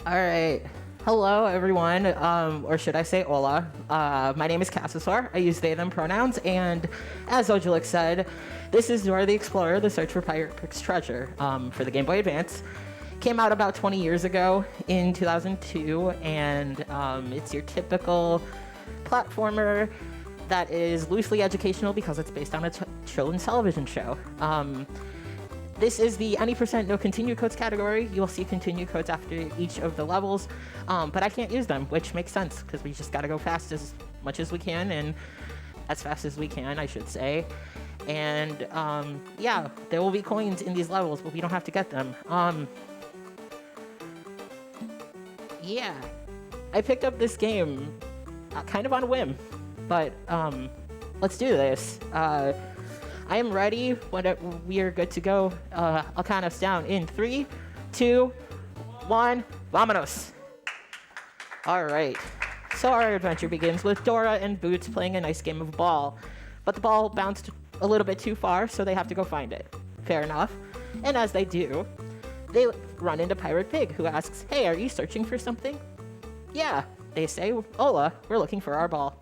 All right. Hello, everyone, or should I say hola. My name is Cassasaur. I use they, them pronouns, and as Ojalik said, this is Dora the Explorer, the search for Pirate Pig's treasure for the Game Boy Advance. Came out about 20 years ago in 2002, and it's your typical platformer that is loosely educational because it's based on a children's television show. This is the any percent no continue codes category. You'll see continue codes after each of the levels, but I can't use them, which makes sense because we just gotta go fast as much as we can and as fast as we can, I should say. And yeah, there will be coins in these levels, but we don't have to get them. Yeah, I picked up this game kind of on a whim, but let's do this. I am ready when we are good to go. I'll count us down in 3, 2, 1, vamonos. All right, so our adventure begins with Dora and Boots playing a nice game of ball, but the ball bounced a little bit too far, so they have to go find it. Fair enough. And as they do, they run into Pirate Pig, who asks, "Hey, are you searching for something?" "Yeah," they say. "Hola, we're looking for our ball."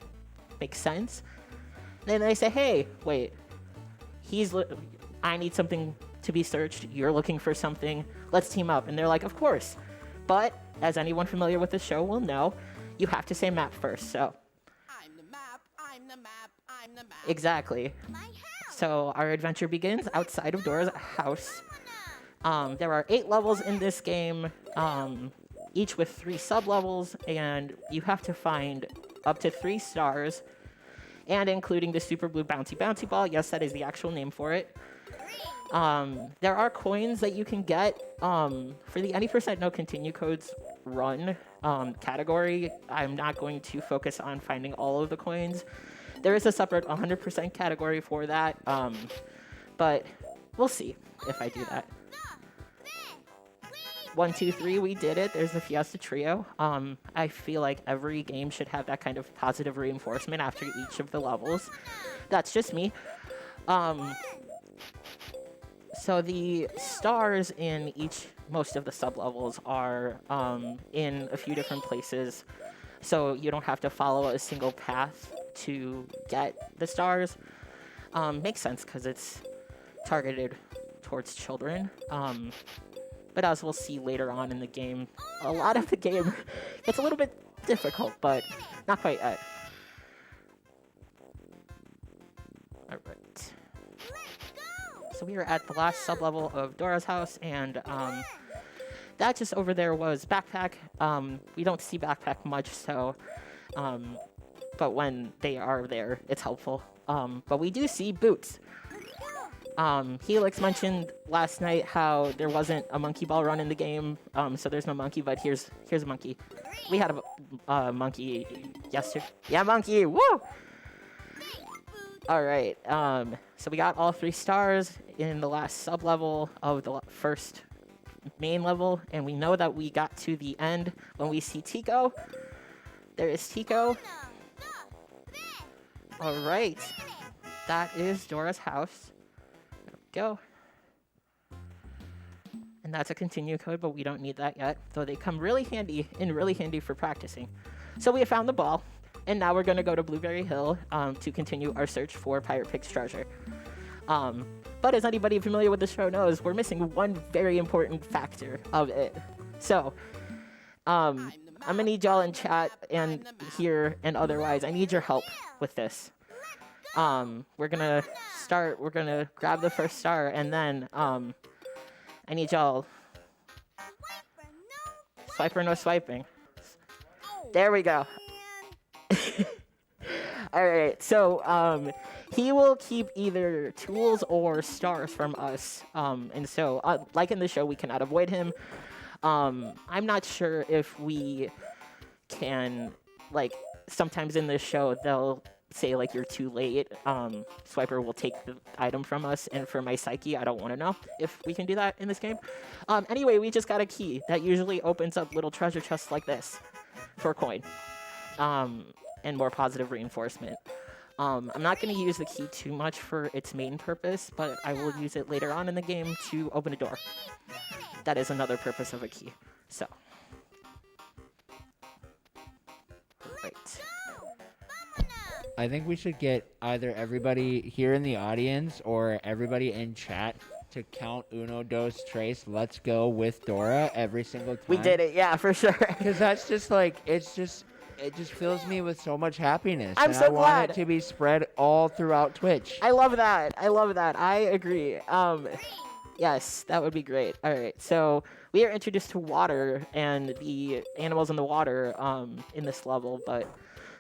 Makes sense. Then they say, "Hey, wait. I need something to be searched. You're looking for something. Let's team up." And they're like, "Of course." But as anyone familiar with the show will know, you have to say map first. So I'm the map, I'm the map, I'm the map. Exactly. My house. So our adventure begins outside of Dora's house. There are 8 levels in this game, each with 3 sub-levels, and you have to find up to 3 stars, and including the Super Blue Bouncy Ball. Yes, that is the actual name for it. There are coins that you can get for the any percent no continue codes run category. I'm not going to focus on finding all of the coins. There is a separate 100% category for that, but we'll see if I do that. 1, 2, 3, we did it. There's the Fiesta Trio. I feel like every game should have that kind of positive reinforcement after each of the levels. That's just me. So the stars in most of the sub-levels are in a few different places, so you don't have to follow a single path to get the stars. Makes sense because it's targeted towards children. But as we'll see later on in the game, a lot of the game gets a little bit difficult, but not quite yet. All right. So we are at the last sub-level of Dora's house, and that just over there was Backpack. We don't see Backpack much, so, but when they are there, it's helpful. But we do see Boots. Helix mentioned last night how there wasn't a monkey ball run in the game, so there's no monkey, but here's a monkey. We had a monkey yesterday. Yeah, monkey! Woo! Alright, so we got all 3 stars in the last sub-level of the first main level, and we know that we got to the end when we see Tico. There is Tico. Alright, that is Dora's house. Go. And that's a continue code, but we don't need that yet, though they come really handy for practicing. So we have found the ball, and now we're going to go to Blueberry Hill to continue our search for Pirate Pig's treasure. But as anybody familiar with the show knows, we're missing one very important factor of it. So I'm gonna need y'all in chat and here and otherwise. I need your help with this. We're gonna grab the first star, and then I need y'all. Swiper, no swiping. There we go. Alright, so he will keep either tools or stars from us, and so like in the show, we cannot avoid him. I'm not sure if we can, like, sometimes in this show they'll say, like, you're too late. Swiper will take the item from us, and for my psyche, I don't want to know if we can do that in this game. Anyway, we just got a key that usually opens up little treasure chests like this for a coin, and more positive reinforcement. I'm not going to use the key too much for its main purpose, but I will use it later on in the game to open a door. That is another purpose of a key. So, I think we should get either everybody here in the audience or everybody in chat to count uno, dos, tres, let's go with Dora every single time. We did it, yeah, for sure. Because that's just like, it just fills me with so much happiness. I'm so I want glad. it to be spread all throughout Twitch. I love that. I agree. Yes, that would be great. All right, so we are introduced to water and the animals in the water in this level, but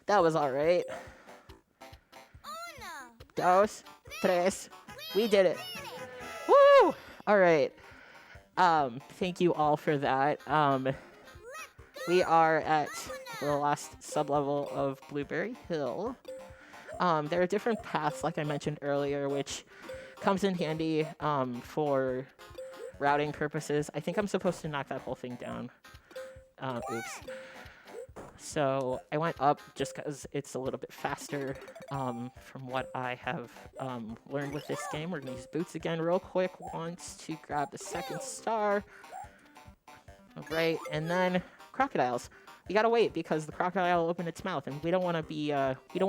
that was all right. Dos, tres, we did it. Woo! All right. Thank you all for that. We are at the last sublevel of Blueberry Hill. There are different paths, like I mentioned earlier, which comes in handy for routing purposes. I think I'm supposed to knock that whole thing down. Oops. So I went up just because it's a little bit faster from what I have learned with this game. We're going to use boots again real quick once to grab the second star. All right, and then crocodiles. We gotta wait because the crocodile will open its mouth, and we don't want to be fed. We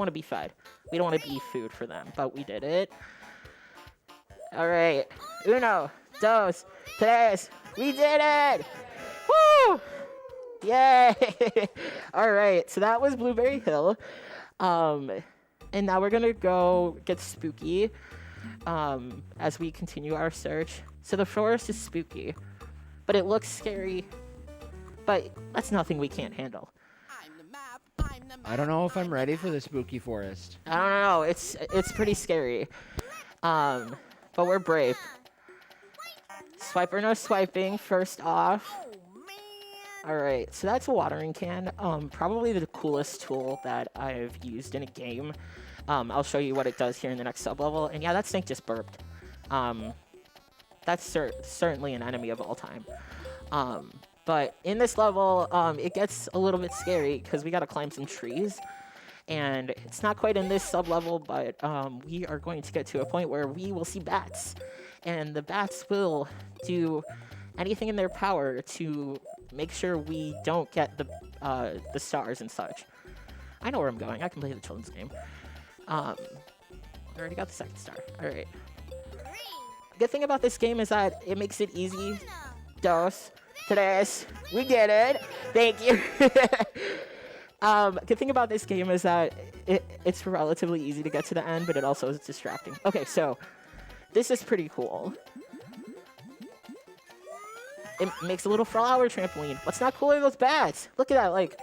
don't want to be food for them, but we did it. All right, uno, dos, tres, we did it! Woo! Yay! All right, so that was Blueberry Hill, and now we're gonna go get spooky as we continue our search. So the forest is spooky, but it looks scary. But that's nothing we can't handle. I don't know if I'm ready for the spooky forest. I don't know. It's pretty scary. But we're brave. Swiper no swiping. First off. All right. So that's a watering can. Probably the coolest tool that I've used in a game. I'll show you what it does here in the next sublevel. And yeah, that snake just burped. That's certainly an enemy of all time. But in this level, it gets a little bit scary because we got to climb some trees. And it's not quite in this sub-level, but we are going to get to a point where we will see bats. And the bats will do anything in their power to make sure we don't get the stars and such. I know where I'm going. I can play the children's game. I already got the second star. All right. Good thing about this game is that it makes it easy. Dos. Tres, we did it. Thank you. Good thing about this game is that it's relatively easy to get to the end, but it also is distracting. Okay, so this is pretty cool. It makes a little flower trampoline. What's not cool are those bats? Look at that, like,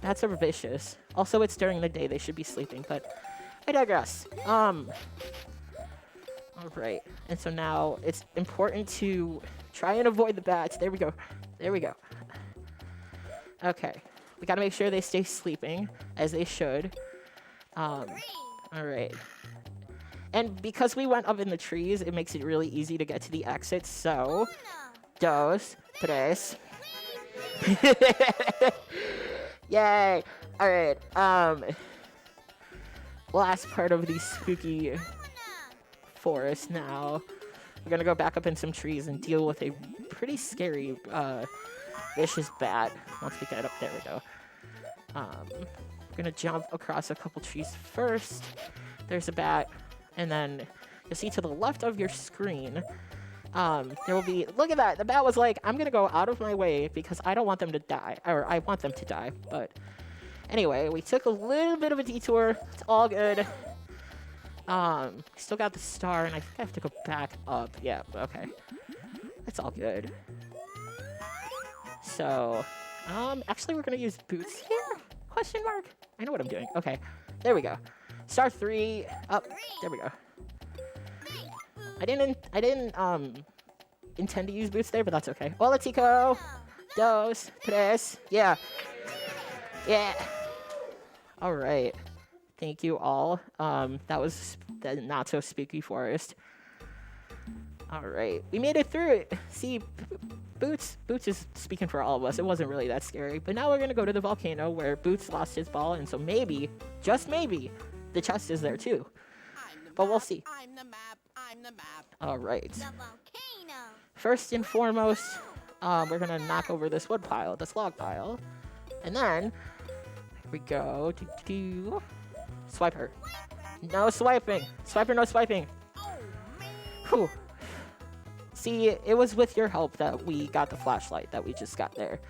bats are vicious. Also, it's during the day. They should be sleeping, but I digress. All right, and so now it's important to try and avoid the bats. There we go. There we go. Okay. We gotta make sure they stay sleeping, as they should. Alright. And because we went up in the trees, it makes it really easy to get to the exit. So, dos, tres. Yay! Alright, last part of the spooky forest now. We're gonna go back up in some trees and deal with a pretty scary, vicious bat. Once we get up, there we go. We're gonna jump across a couple trees first. There's a bat, and then you'll see to the left of your screen, there will be, look at that, the bat was like, I'm gonna go out of my way because I don't want them to die, or I want them to die, but anyway, we took a little bit of a detour. It's all good. Still got the star, and I think I have to go back up. Yeah, okay. That's all good. So, actually we're gonna use boots here? Question mark? I know what I'm doing. Okay, there we go. Star 3, up, there we go. I didn't, intend to use boots there, but that's okay. Hola, Tico! Dos, tres, yeah. Yeah. Alright. Thank you all. That was the not-so-spooky forest. Alright, we made it through it. See, Boots is speaking for all of us. It wasn't really that scary. But now we're going to go to the volcano where Boots lost his ball, and so maybe, just maybe, the chest is there too. But we'll see. I'm the map. I'm the map. Alright. The volcano. First and foremost, we're going to knock over this wood pile, this log pile. And then, we go. Swiper. No swiping. Swiper, no swiping. Whew. See, it was with your help that we got the flashlight that we just got there.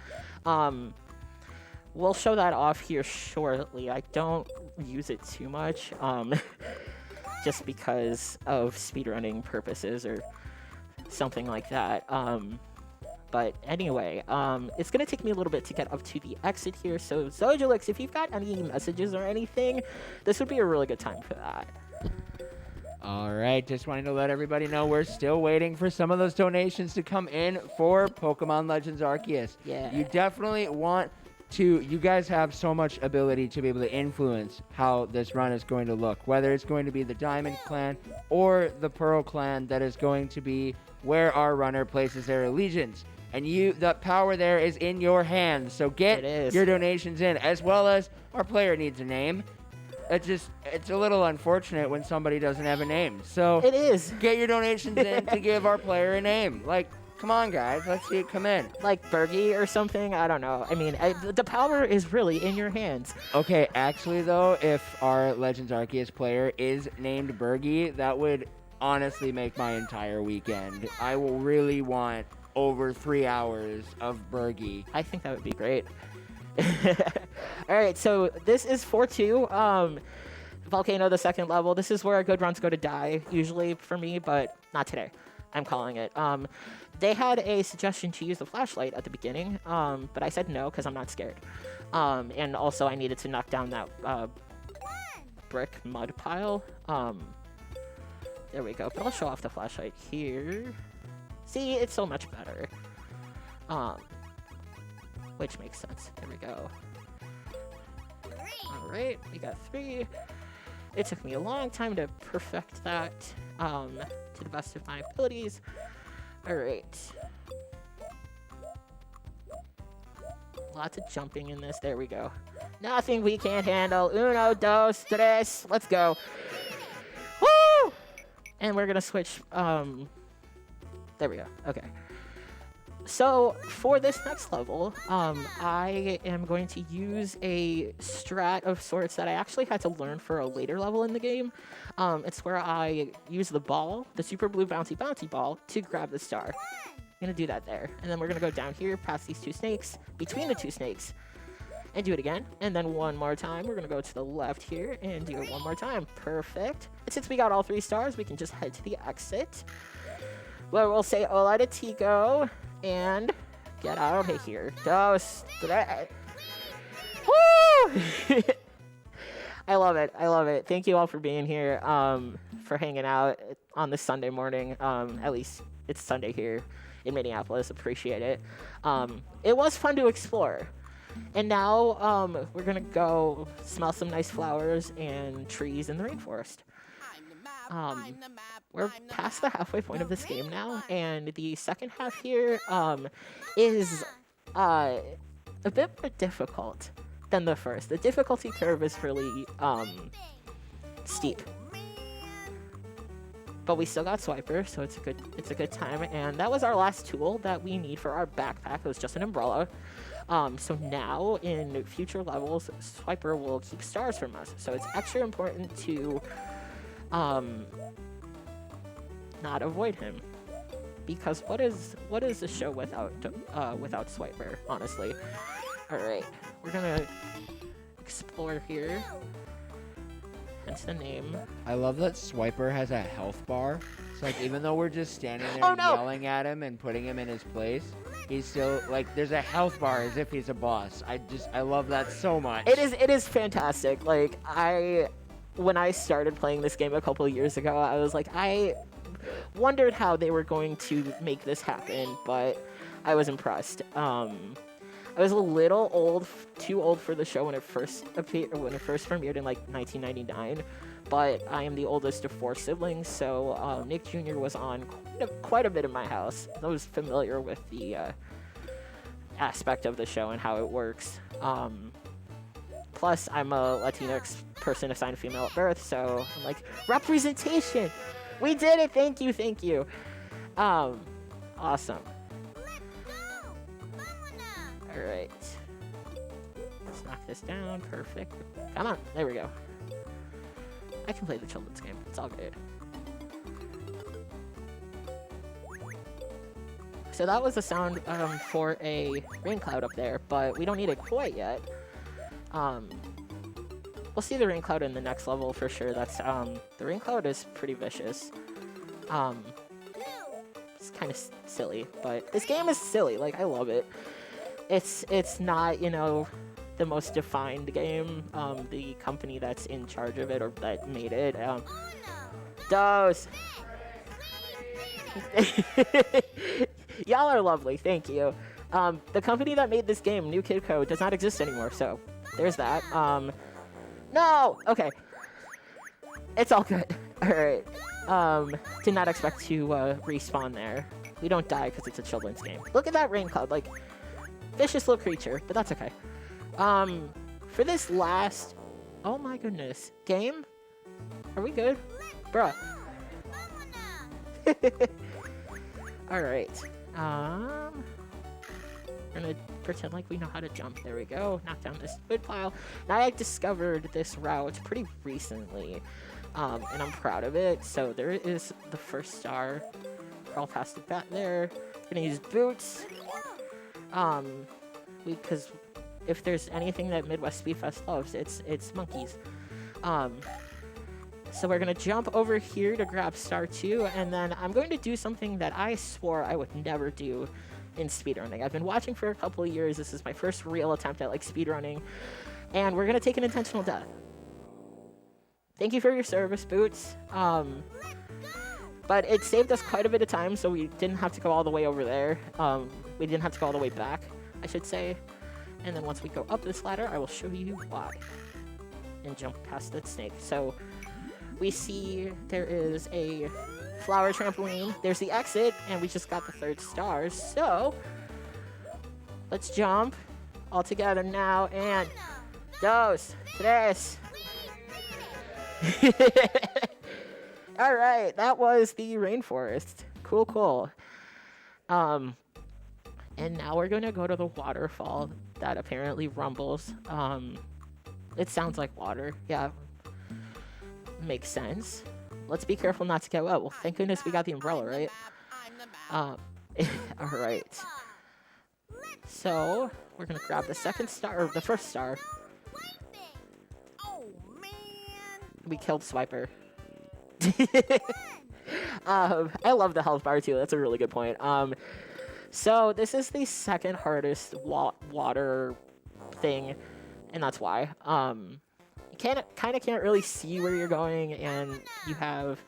We'll show that off here shortly. I don't use it too much, just because of speedrunning purposes or something like that. But anyway, it's gonna take me a little bit to get up to the exit here. So Zojulix, if you've got any messages or anything, this would be a really good time for that. All right, just wanting to let everybody know we're still waiting for some of those donations to come in for Pokemon Legends Arceus. Yeah. You definitely want to, you guys have so much ability to be able to influence how this run is going to look, whether it's going to be the Diamond Clan or the Pearl Clan that is going to be where our runner places their allegiance. And the power there is in your hands, so get your donations in, as well as our player needs a name. It's a little unfortunate when somebody doesn't have a name. So it is. Get your donations in to give our player a name. Like, come on, guys. Let's see it come in. Like Bergie or something. I don't know. I mean, the power is really in your hands. Okay, actually, though, if our Legends Arceus player is named Bergie, that would honestly make my entire weekend. I will really want over 3 hours of Bergie. I think that would be great. All right, so this is 4-2. Volcano, the second level. This is where good runs go to die, usually for me, but not today. I'm calling it. They had a suggestion to use the flashlight at the beginning, but I said no because I'm not scared. And also I needed to knock down that brick mud pile. There we go. But I'll show off the flashlight here. See, it's so much better. Which makes sense. There we go. Alright, we got 3. It took me a long time to perfect that to the best of my abilities. Alright. Lots of jumping in this. There we go. Nothing we can't handle. Uno, dos, tres. Let's go. Woo! And we're going to switch. There we go. Okay. So for this next level, I am going to use a strat of sorts that I actually had to learn for a later level in the game. It's where I use the ball, the super blue bouncy ball, to grab the star. I'm going to do that there. And then we're going to go down here past these 2 snakes, between the 2 snakes, and do it again. And then one more time, we're going to go to the left here and do it one more time. Perfect. And since we got all 3 stars, we can just head to the exit, where we'll say hola to Tico. And get out of here. Dos, tres. Woo! I love it. I love it. Thank you all for being here, for hanging out on this Sunday morning. At least it's Sunday here in Minneapolis. Appreciate it. It was fun to explore. And now we're going to go smell some nice flowers and trees in the rainforest. We're past the halfway point of this game now, and the second half here is a bit more difficult than the first. The difficulty curve is really steep, but we still got Swiper, so it's a good time. And that was our last tool that we need for our backpack. It was just an umbrella. So now in future levels, Swiper will keep stars from us, so it's extra important to not avoid him, because what is the show without Swiper, honestly? All right, we're gonna explore here, hence the name. I love that Swiper has a health bar. It's like, even though we're just standing there yelling at him and putting him in his place, he's still, like, there's a health bar as if he's a boss. I love that so much. It is fantastic. Like, when I started playing this game a couple of years ago, I was like, I wondered how they were going to make this happen, but I was impressed. I was a little too old for the show when it first premiered in like 1999, but I am the oldest of 4 siblings, so Nick Jr. was on quite a bit in my house. I was familiar with the aspect of the show and how it works. Plus, I'm a Latinx person assigned female at birth, so I'm like, representation! We did it! Thank you! Awesome. Alright. knock this down. Perfect. Come on. There we go. I can play the children's game. It's all good. So that was the sound for a rain cloud up there, but we don't need it quite yet. We'll see the rain cloud in the next level for sure. That's the rain cloud is pretty vicious. It's kind of silly, but this game is silly. Like, I love it. It's not, you know, the most defined game. The company that's in charge of it or that made it, Dos. Y'all are lovely, thank you. The company that made this game, New Kid Code, does not exist anymore, so there's that. No! Okay. It's all good. Alright. Did not expect to respawn there. We don't die because it's a children's game. Look at that rain cloud, like, vicious little creature, but that's okay. For this last... Oh my goodness. Game? Are we good? Bruh. Alright. We're gonna pretend like we know how to jump. There we go. Knock down this wood pile. Now I discovered this route pretty recently, and I'm proud of it. So there is the first star. Crawl past the bat there. Gonna use boots. Because if there's anything that Midwest Speed Fest loves, it's monkeys. So we're gonna jump over here to grab star 2, and then I'm going to do something that I swore I would never do in speedrunning. I've been watching for a couple of years. This is my first real attempt at like speedrunning, and we're gonna take an intentional death. Thank you for your service, Boots. But it saved us quite a bit of time, so we didn't have to go all the way over there. We didn't have to go all the way back, I should say. And then once we go up this ladder, I will show you why. And jump past that snake. So we see there is a flower trampoline. There's the exit, and we just got the 3rd star. So let's jump all together now, and dos, tres. All right, that was the Rainforest. Cool, cool. And now we're gonna go to the waterfall that apparently rumbles. It sounds like water. Yeah, makes sense. Let's be careful not to get wet. Well, thank goodness we got the umbrella, right? All right. So we're gonna grab the 2nd star, or the 1st star. We killed Swiper. I love the health bar too. That's a really good point. So this is the 2nd hardest water thing, and that's why. You can't really see where you're going, and you have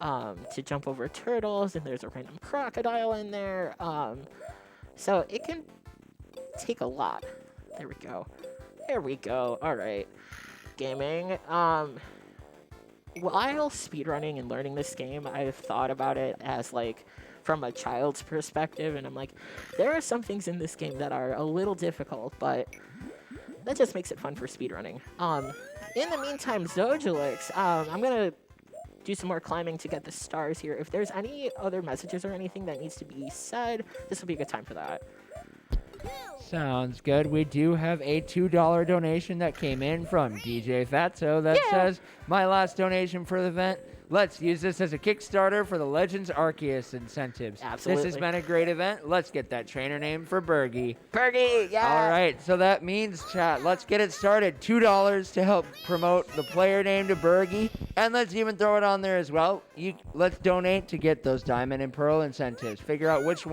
to jump over turtles, and there's a random crocodile in there. So it can take a lot. There we go. There we go. All right. Gaming. While speedrunning and learning this game, I've thought about it as like from a child's perspective, and I'm like, there are some things in this game that are a little difficult, but that just makes it fun for speedrunning. In the meantime, Zojulix, I'm gonna do some more climbing to get the stars here. If there's any other messages or anything that needs to be said, this will be a good time for that. Sounds good. We do have a $2 donation that came in from DJ Fatso that says, my last donation for the event. Let's use this as a Kickstarter for the Legends Arceus incentives. Absolutely. This has been a great event. Let's get that trainer name for Bergie. Bergie, yeah. All right, so that means, chat, let's get it started. $2 to help promote the player name to Bergie, and let's even throw it on there as well. Let's donate to get those Diamond and Pearl incentives. Figure out which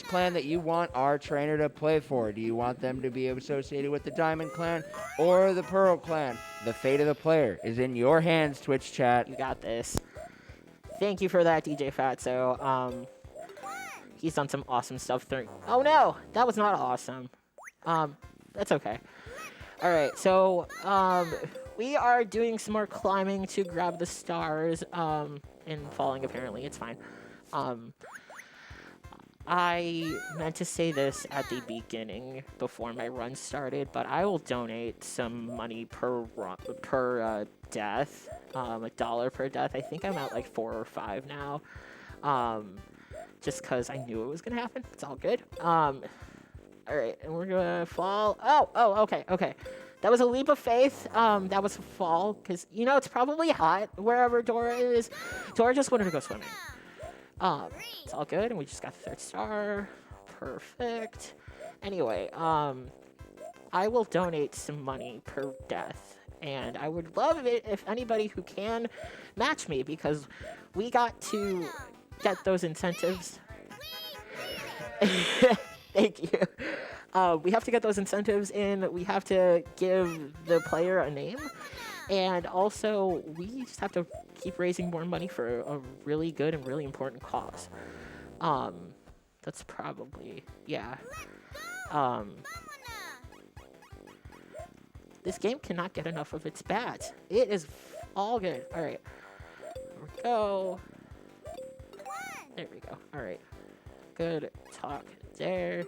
clan that you want our trainer to play for. Do you want them to be associated with the Diamond clan or the Pearl clan? The fate of the player is in your hands, Twitch chat. You got this. Thank you for that, DJ Fatso. He's done some awesome stuff. Oh no, that was not awesome. That's okay. All right, so we are doing some more climbing to grab the stars. And falling apparently, it's fine. I meant to say this at the beginning before my run started, but I will donate some money per death, $1 per death. I think I'm at like 4 or 5 now, just because I knew it was gonna happen. It's all good. All right, and we're gonna fall. Oh, okay. That was a leap of faith. That was a fall, because, you know, it's probably hot wherever Dora is. Dora just wanted to go swimming. It's all good, and we just got the 3rd star. Perfect. Anyway, I will donate some money per death, and I would love it if anybody who can match me, because we got to get those incentives. Thank you. We have to get those incentives in. We have to give the player a name. And also, we just have to keep raising more money for a really good and really important cause. That's probably, yeah. This game cannot get enough of its bats. It is all good. All right. Here we go. There we go. All right. Good talk there.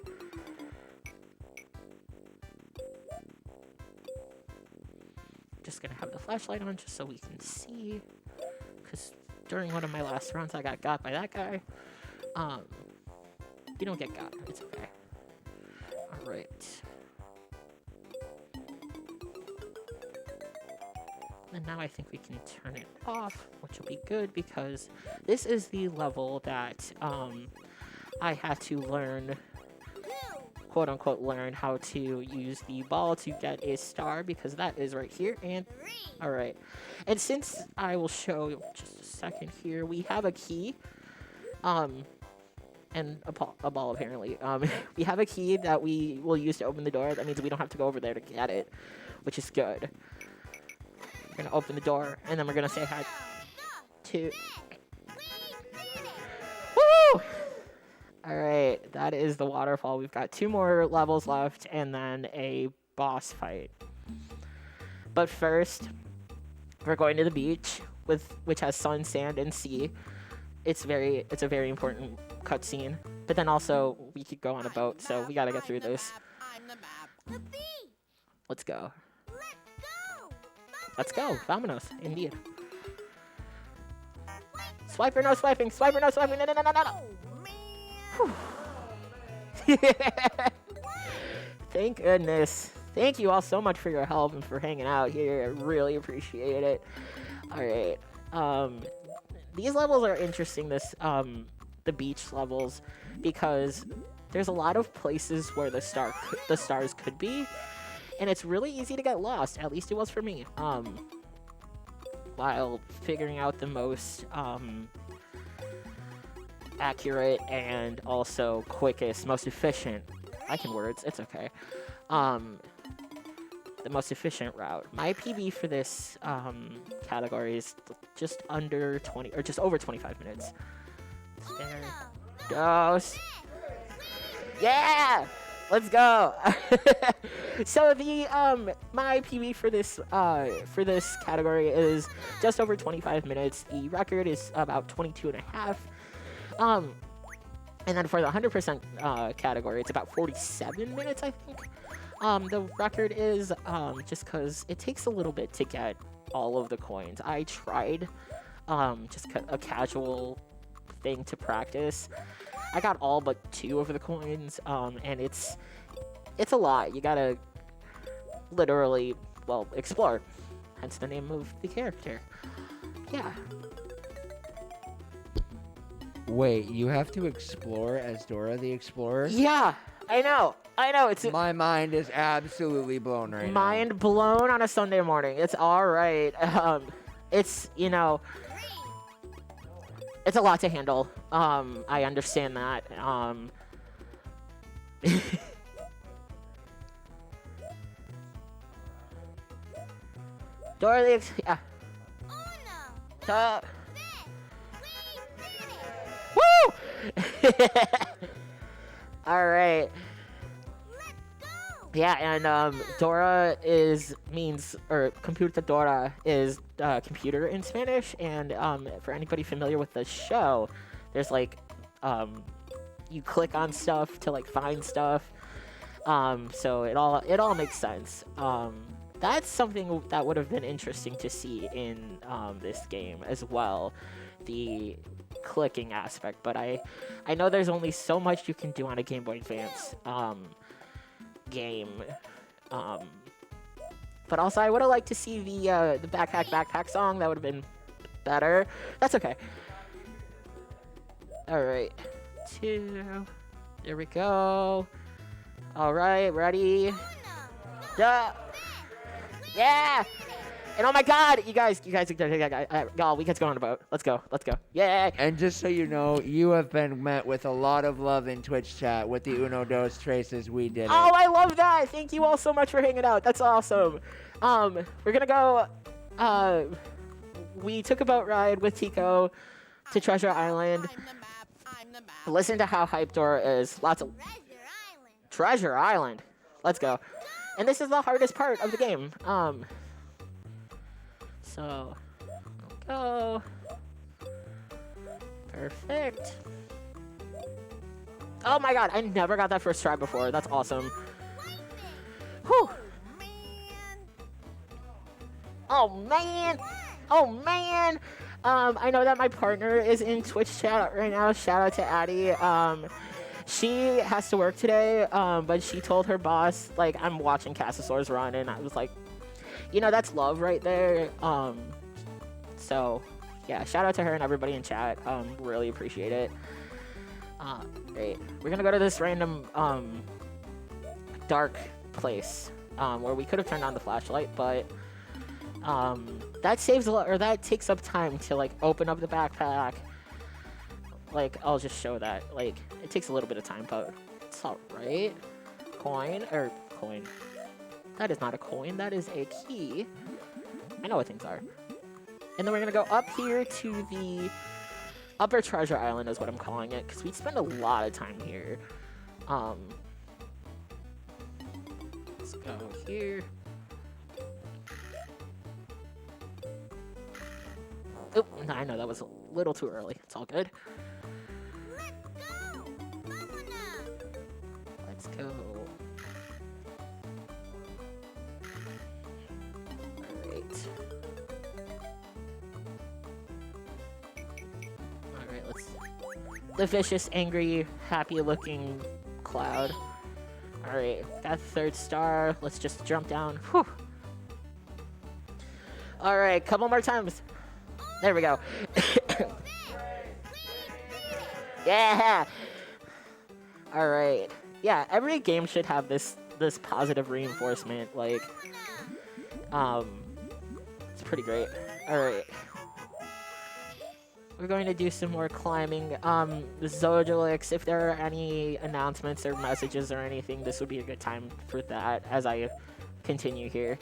Just gonna have the flashlight on just so we can see, because during one of my last runs I got by that guy. You don't get got, it's okay. All right. And now I think we can turn it off, which will be good, because this is the level that I had to learn, quote unquote, learn how to use the ball to get a star, because that is right here. And all right, and since I will show just a second here, we have a key, and a ball apparently. We have a key that we will use to open the door. That means we don't have to go over there to get it, which is good. We're gonna open the door, and then we're gonna say hi to. Woo! All right, that is the waterfall. We've got 2 more levels left, and then a boss fight. But first, we're going to the beach, which has sun, sand, and sea. It's a very important cutscene. But then also, we could go on a boat, so we gotta get through this. Let's go. Let's go. Vámonos. Indeed. Swiper, no swiping. Swiper, no swiping. No, no, no, no, no. Thank goodness. Thank you all so much for your help and for hanging out here. I really appreciate it. All right. These levels are interesting. The beach levels, because there's a lot of places where the stars could be, and it's really easy to get lost. At least it was for me. While figuring out the most accurate and also quickest, most efficient. I can words. It's okay. The most efficient route. My PB for this category is just under 20, or just over 25 minutes. There goes. Yeah, let's go. So the my PB for this category is just over 25 minutes. The record is about 22 and a half. And then for the 100% category, it's about 47 minutes, I think. The record is just because it takes a little bit to get all of the coins. I tried just a casual thing to practice. I got all but 2 of the coins, and it's a lot. You gotta literally, well, explore. Hence the name of the character. Yeah. Wait, you have to explore as Dora the Explorer? Yeah, I know. It's My mind is absolutely blown right now. mind blown on a Sunday morning. It's all right. It's, you know, it's a lot to handle. I understand that. Dora the yeah. Woo! All right. Yeah, and Dora computer Dora is computer in Spanish, and for anybody familiar with the show, there's like you click on stuff to like find stuff, so it all makes sense. That's something that would have been interesting to see in this game as well, the clicking aspect. But I know there's only so much you can do on a Game Boy Advance. game. But also, I would have liked to see the backpack song. That would have been better. That's okay. All right, 2. There we go. All right, ready? Yeah! And oh my God, you guys, y'all, we get to go on a boat. Let's go. Yeah! And just so you know, you have been met with a lot of love in Twitch chat with the Uno Dos Traces we did. Oh, I love that. Thank you all so much for hanging out. That's awesome. We're gonna go. We took a boat ride with Tico to Treasure Island. I'm the map. Listen to how hyped Dora is. Lots of Treasure Island. Let's go. And this is the hardest part of the game. So go. Perfect. Oh my God, I never got that first try before. That's awesome. Whew. Oh man. I know that my partner is in Twitch chat right now. Shout out to Addie. She has to work today, but she told her boss, like, I'm watching cassasaurs run, and I was like, you know, that's love right there. So, yeah, shout out to her and everybody in chat. Really appreciate it. Great. We're gonna go to this random, dark place, where we could have turned on the flashlight, but, that saves a lot, or that takes up time to, like, open up the backpack. Like, I'll just show that. Like, it takes a little bit of time, but it's alright. Coin. That is not a coin, that is a key. I know what things are. And then we're gonna go up here to the Upper Treasure Island is what I'm calling it, because we spend a lot of time here. Let's go here. Oh, I know that was a little too early. It's all good. Let's go. Alright. Alright, let's... The vicious, angry, happy-looking cloud. Alright, got the 3rd star. Let's just jump down. Whew. Alright, couple more times. There we go. Yeah! Alright. Yeah, every game should have this positive reinforcement, like, it's pretty great. Alright. We're going to do some more climbing. The Zojolix, if there are any announcements or messages or anything, this would be a good time for that as I continue here.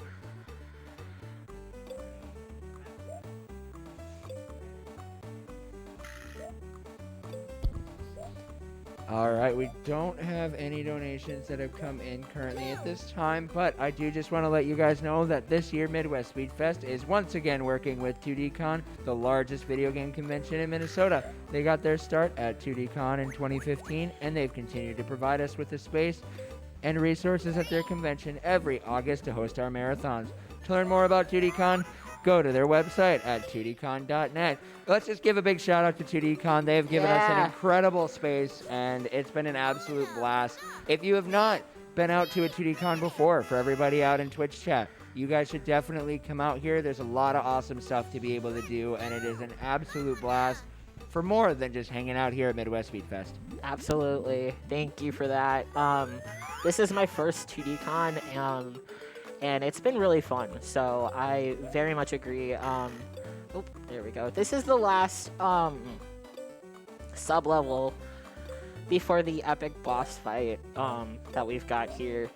Alright, we don't have any donations that have come in currently at this time, but I do just want to let you guys know that this year Midwest Speed Fest is once again working with 2DCon, the largest video game convention in Minnesota. They got their start at 2DCon in 2015, and they've continued to provide us with the space and resources at their convention every August to host our marathons. To learn more about 2DCon, go to their website at 2dcon.net. Let's just give a big shout out to 2DCon. They have given us an incredible space, and it's been an absolute blast. If you have not been out to a 2DCon before, for everybody out in Twitch chat, you guys should definitely come out here. There's a lot of awesome stuff to be able to do, and it is an absolute blast for more than just hanging out here at Midwest Speed Fest. Absolutely. Thank you for that. This is my first 2DCon, and it's been really fun, so I very much agree. Oh, there we go. This is the last sub-level before the epic boss fight that we've got here.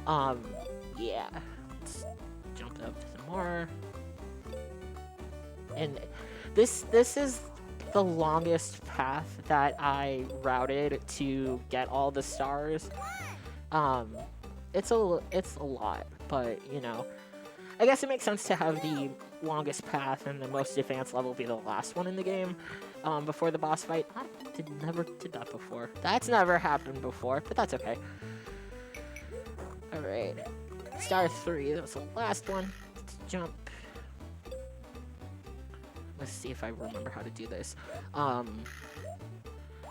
Yeah. Let's jump up some more. And this is the longest path that I routed to get all the stars. It's a lot, but you know, I guess it makes sense to have the longest path and the most advanced level be the last one in the game before the boss fight. I never did that before. That's never happened before, but that's okay. All right, star 3. That was the last one. Let's jump. Let's see if I remember how to do this.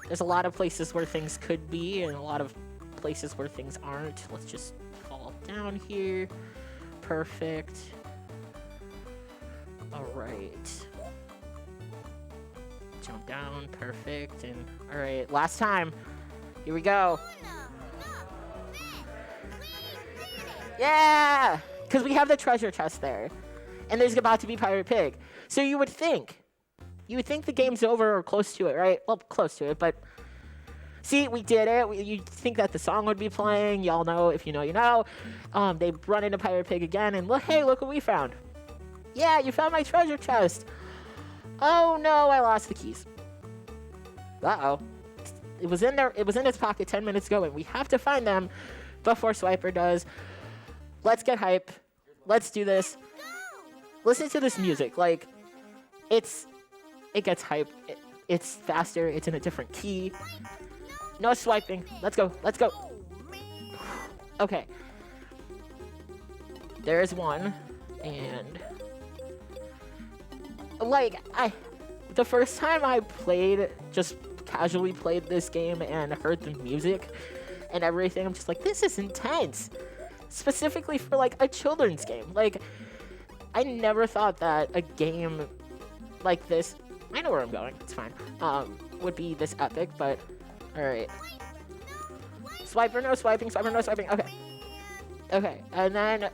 There's a lot of places where things could be, and a lot of places where things aren't. Let's just fall down here. Perfect. All right. Jump down. Perfect. And all right, last time. Here we go. Yeah! Because we have the treasure chest there. And there's about to be Pirate Pig. So you would think the game's over or close to it, right? Well, close to it, but... See, we did it. You'd think that the song would be playing. Y'all know, if you know, you know. They run into Pirate Pig again, and look, hey, look what we found. Yeah, you found my treasure chest. Oh, no, I lost the keys. Uh-oh. It was in there. It was in his pocket 10 minutes ago, and we have to find them before Swiper does. Let's get hype. Let's do this. Listen to this music. Like, it gets hype. It's faster. It's in a different key. No swiping. Let's go. Let's go. Okay. There's one. And... like, the first time I just casually played this game and heard the music and everything, I'm just like, this is intense. Specifically for, like, a children's game. Like, I never thought that a game like this, I know where I'm going, it's fine, would be this epic, but, alright. Swiper, no swiping, swiper, no swiping, okay. Okay, and then,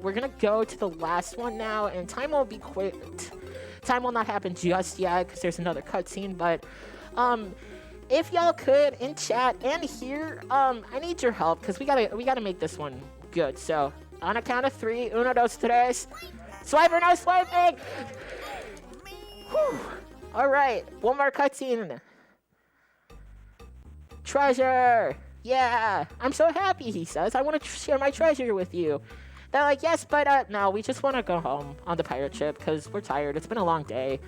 we're gonna go to the last one now, and time won't be quick. Time will not happen just yet, because there's another cutscene, but, if y'all could, in chat and here, I need your help, because we gotta make this one good. So, on a count of 3, 1, 2, 3, swiper, no swiping! Whew. Alright, one more cutscene. Treasure! Yeah! I'm so happy, he says. I want to share my treasure with you. They're like, yes, but, no, we just want to go home on the pirate ship, because we're tired. It's been a long day.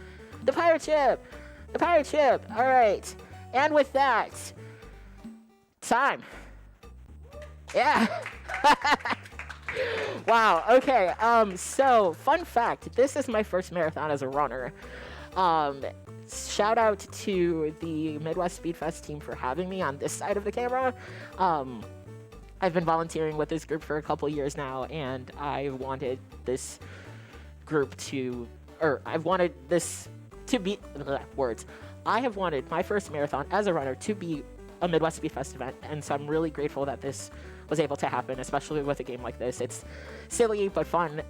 The pirate ship! The pirate ship! Alright. And with that, time. Yeah. Wow. Okay. So, fun fact. This is my first marathon as a runner. Shout out to the Midwest Speed Fest team for having me on this side of the camera. I've been volunteering with this group for a couple years now, and I wanted this group to, or I've wanted this to be, words. I have wanted my first marathon as a runner to be a Midwest Speed Fest event, and so I'm really grateful that this was able to happen, especially with a game like this. It's silly but fun.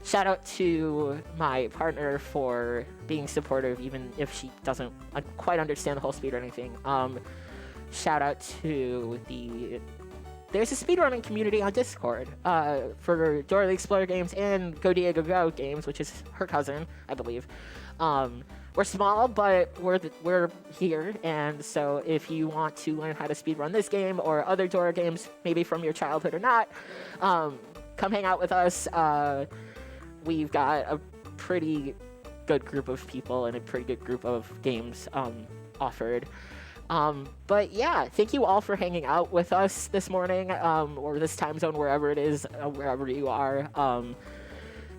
Shout out to my partner for being supportive, even if she doesn't quite understand the whole speed or anything. Shout out to there's a speedrunning community on Discord for Dora the Explorer games and Go Diego Go games, which is her cousin, I believe. We're small, but we're here, and so if you want to learn how to speedrun this game or other Dora games, maybe from your childhood or not, come hang out with us. We've got a pretty good group of people and a pretty good group of games offered. But yeah, thank you all for hanging out with us this morning, or this time zone, wherever it is, wherever you are.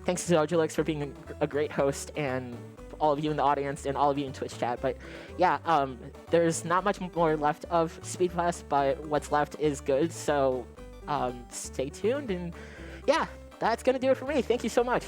Thanks to Zojulix for being a great host, and all of you in the audience and all of you in Twitch chat. But yeah, there's not much more left of Speedfest, but what's left is good. So stay tuned, and yeah, that's gonna do it for me. Thank you so much.